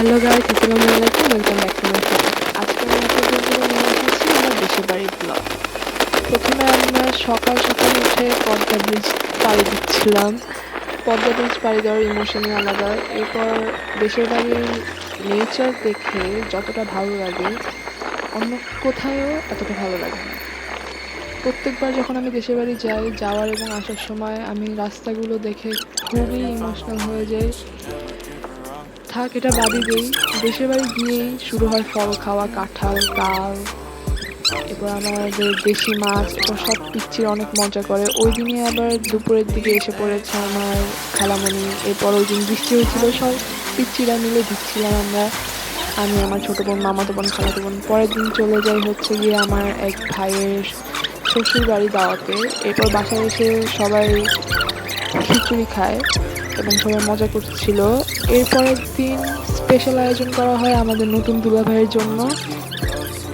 Hello guys, আসসালামু আলাইকুম। Welcome back to my channel. আজকে আমি আপনাদের জন্য নিয়ে এসেছি আমার দেশের বাড়ির ব্লগ। প্রথমে আমরা সকাল সকাল উঠে পদ্মা ব্রিজ পাড়ি দিচ্ছিলাম। পদ্মা ব্রিজ পাড়ি দেওয়ার ইমোশনই আলাদা। এরপর দেশের বাড়ির নেচার দেখে যতটা ভালো লাগে অন্য কোথাও এতটা ভালো লাগে না। প্রত্যেকবার যখন আমি দেশের বাড়ি যাই, যাওয়ার এবং আসার সময় আমি রাস্তাগুলো দেখে খুবই ইমোশনাল হয়ে যাই। থাক এটা বাদই দেই, দেশের বাড়ি গিয়েই শুরু হয় ফল খাওয়া, কাঁঠাল, তাল, এরপর আমাদের দেশি মাছ, এরপর সব পিচ্চির অনেক মজা করে। ওই দিনে আবার দুপুরের দিকে এসে পড়েছে আমার খালামণি। এরপর ওই দিন বৃষ্টি হয়েছিল, সব পিচ্চিরা মিলে ভিজছিলাম আমরা, আমি, আমার ছোটো বোন, মামাতো বোন, খালাতো বোন। পরের দিন চলে যাই হচ্ছে গিয়ে আমার এক ভাইয়ের শ্বশুর বাড়ি দাওয়াতে। এরপর বাসায় এসে সবাই খিচুড়ি খায় এবং সবাই মজা করছিল। এরপরের দিন স্পেশাল আয়োজন করা হয় আমাদের নতুন দুলাভাইয়ের জন্য।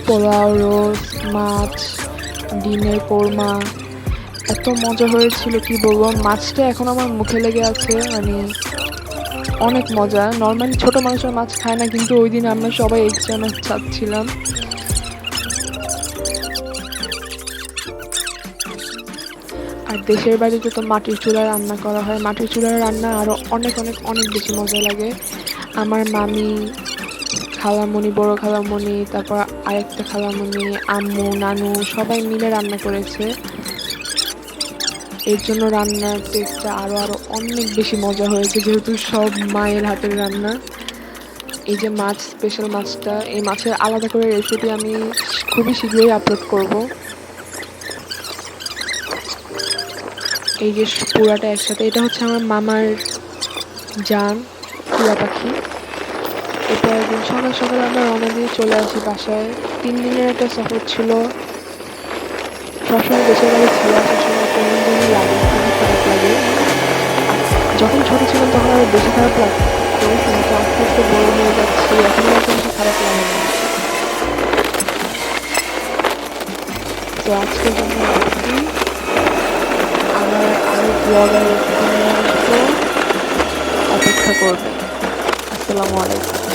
পোলাও, রোস্ট, মাছ, ডিমের কোরমা, এত মজা হয়েছিল কি বলবো। মাছটা এখন আমার মুখে লেগে আছে, মানে অনেক মজা। নর্মালি ছোট মানুষের মাছ খায় না, কিন্তু ওই দিন আমরা সবাই এক্সট্রা মাছ চাচ্ছিলাম। আর দেশের বাড়িতে তো মাটির চুলায় রান্না করা হয়। মাটির চুলার রান্না আরও অনেক অনেক অনেক বেশি মজা লাগে। আমার মামি, খালামণি, বড় খালামণি, তারপর আরেকটা খালামণি, আম্মু, নানু সবাই মিলে রান্না করেছে। এর জন্য রান্নার টেস্টটা আরও অনেক বেশি মজা হয়েছে, যেহেতু সব মায়ের হাতের রান্না। এই যে মাছ, স্পেশাল মাছটা, এই মাছের আলাদা করে রেসিপি আমি খুবই শীঘ্রই আপলোড করব। এই যে পুরাটা একসাথে, এটা হচ্ছে আমার মামার জান টিয়া পাখি। এরপর একদিন সকাল সকাল আমরা রওনা দিয়ে চলে আসি বাসায়। 3 দিনের একটা সফর ছিল। সবসময় দেশের বাড়ি ছেড়ে আসার সময় কেমন জানি লাগে, খুবই খারাপ লাগে। যখন ছোট ছিলাম তখন আরো বেশি খারাপ লাগতো, কিন্তু আস্তে আস্তে বড় হয়ে যাচ্ছি, এখন আর এত বেশি খারাপ লাগে না। তো আজকের জন্য আসছি, আবার আরো ব্লগার আসবো, অপেক্ষা করবেন। আসসালামু আলাইকুম।